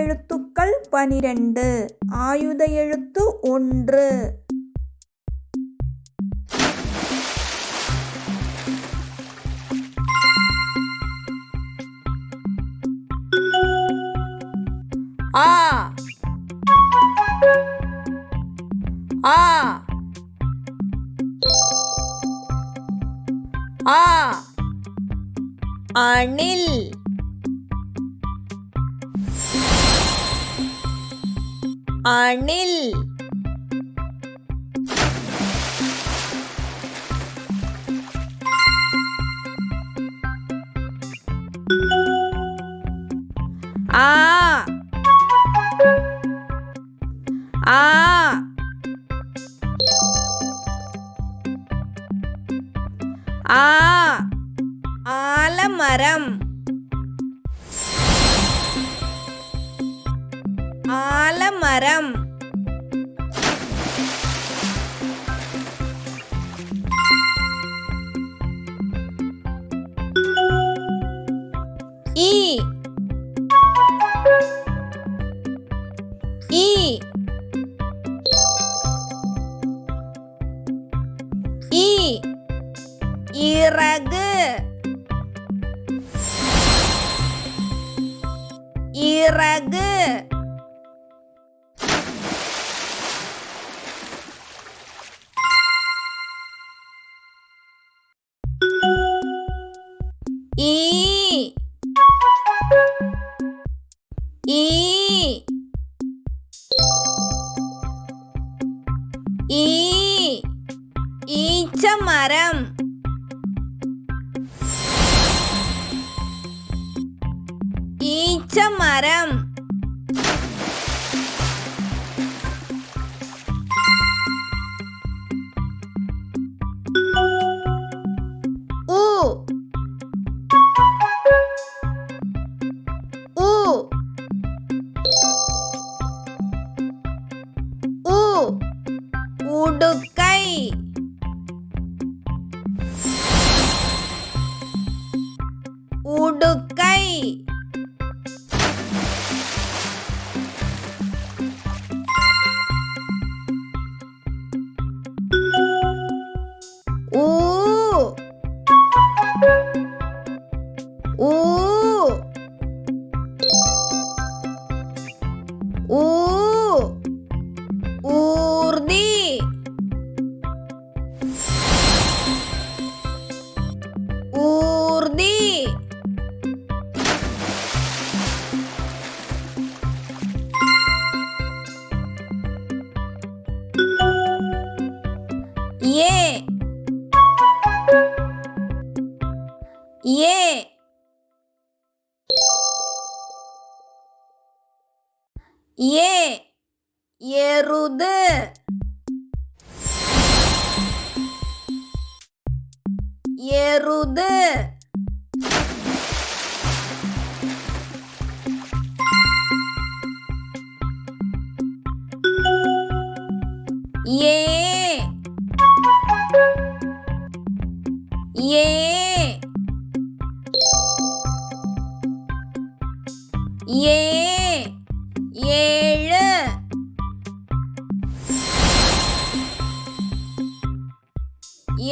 எழுத்துக்கள் 12. ஆயுத எழுத்து 1. ஆ ஆ ஆ அணில். அணில். ஆ ஆ ஆ ஆலமரம். ஆலமரம். ஈ ஈ ஈ இறகு. இறகு. ஈ ஈ ஈ ஈச்சமரம். ஈச்சமரம். ஊ ஊ ஊ உடுக்கை. உடுக்கை. ஊ ஊ ஊ ஊர்தி. ஊர்தி. ஏ ஏ ஏ எருது. எருது. ஏ ஏ ஏ ஏழு.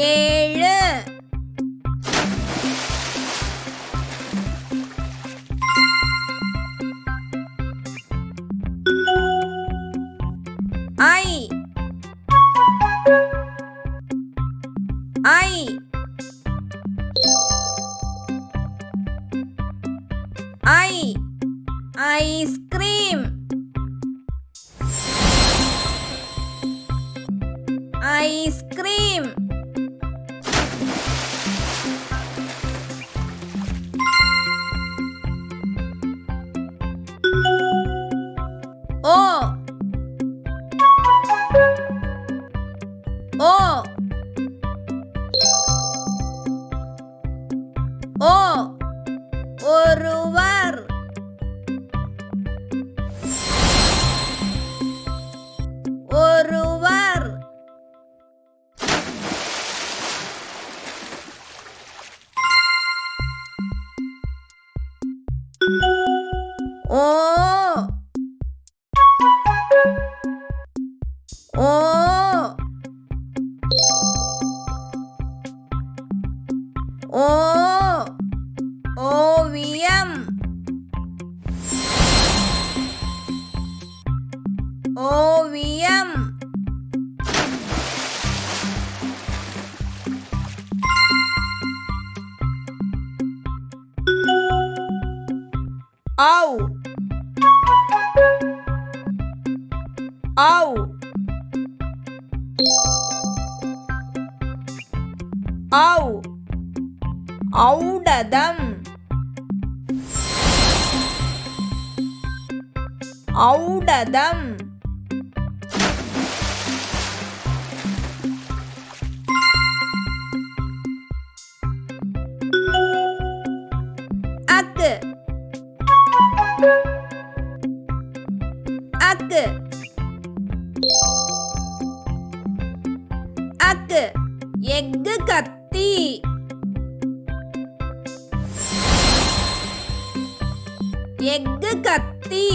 ஏழு. ஐ ஐ ஐ ஐஸ்கிரீம். ஐஸ்கிரீம். ஓ ஓ ஓ ஒருவர். ஔ ஔ ஔடதம் ஔடதம் அக்கு அக்கு அக்கு எக்கு கத்தி எக்கு கத்தி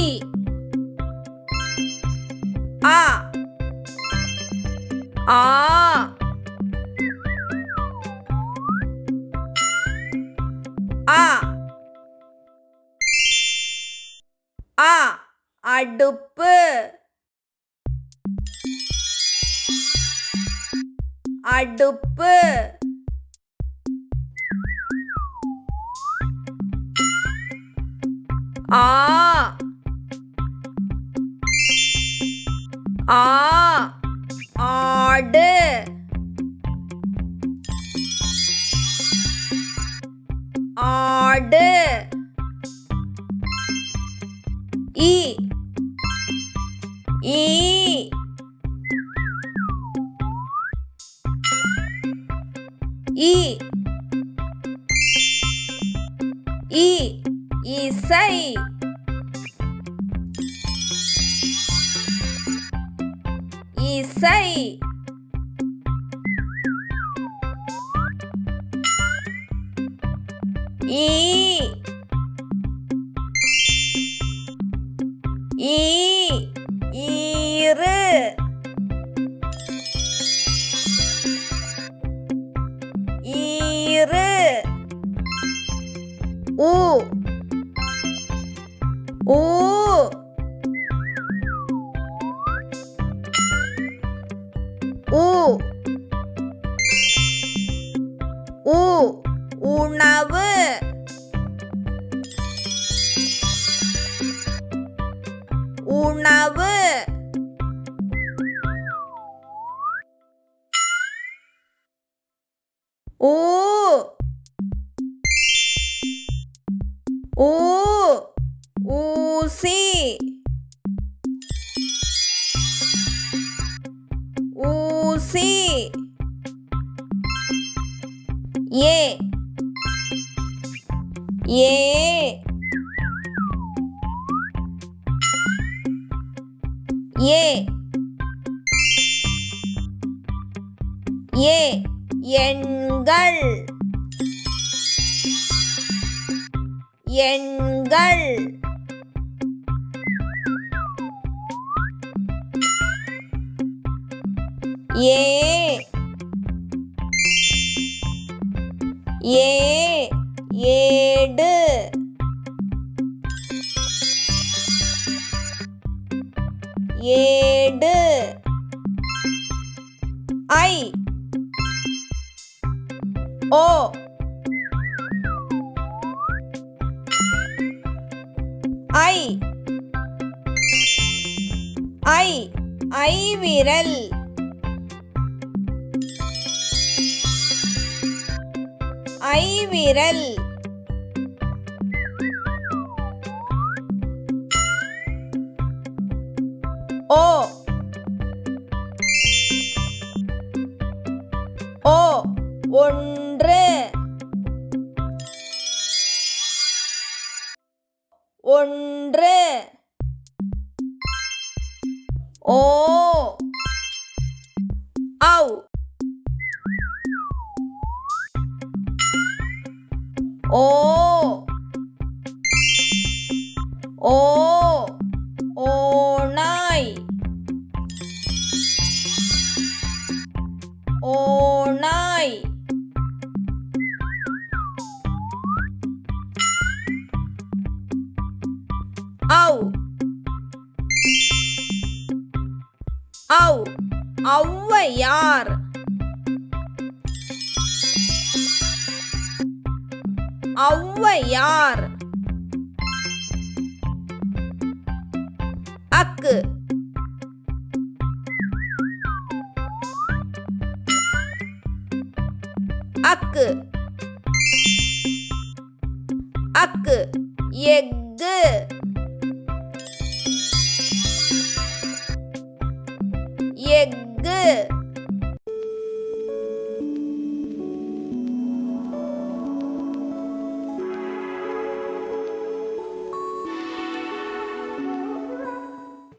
ஆ ஆ ஆ ஆ அடுப்பு அடுப்பு ஆ ஆ ஆடு ஆடு ஈ ஈ ஈ ஈ இசை இசை ஈ ஈ ஈரு ஈரு ஊ ஊ ஊ ஊ உணவு உணவு ஊ ஊ ஊசி ஊசி ஏ ஏ ஏ ஏ எண்கள் எண்கள் ஏ ஏ ஏடு ஏடு ஐ ஓ ஐ ஐ ஐவிரல் ஐவிரல் ஓ ஓ ஒன்று ஒன்று ஓ ஔ ஓ ஓ ஓநாய் ஓநாய் ஔ ஔ ஔவையார் ஔவையார் அக்கு அக்கு அக்கு எக்கு எக்கு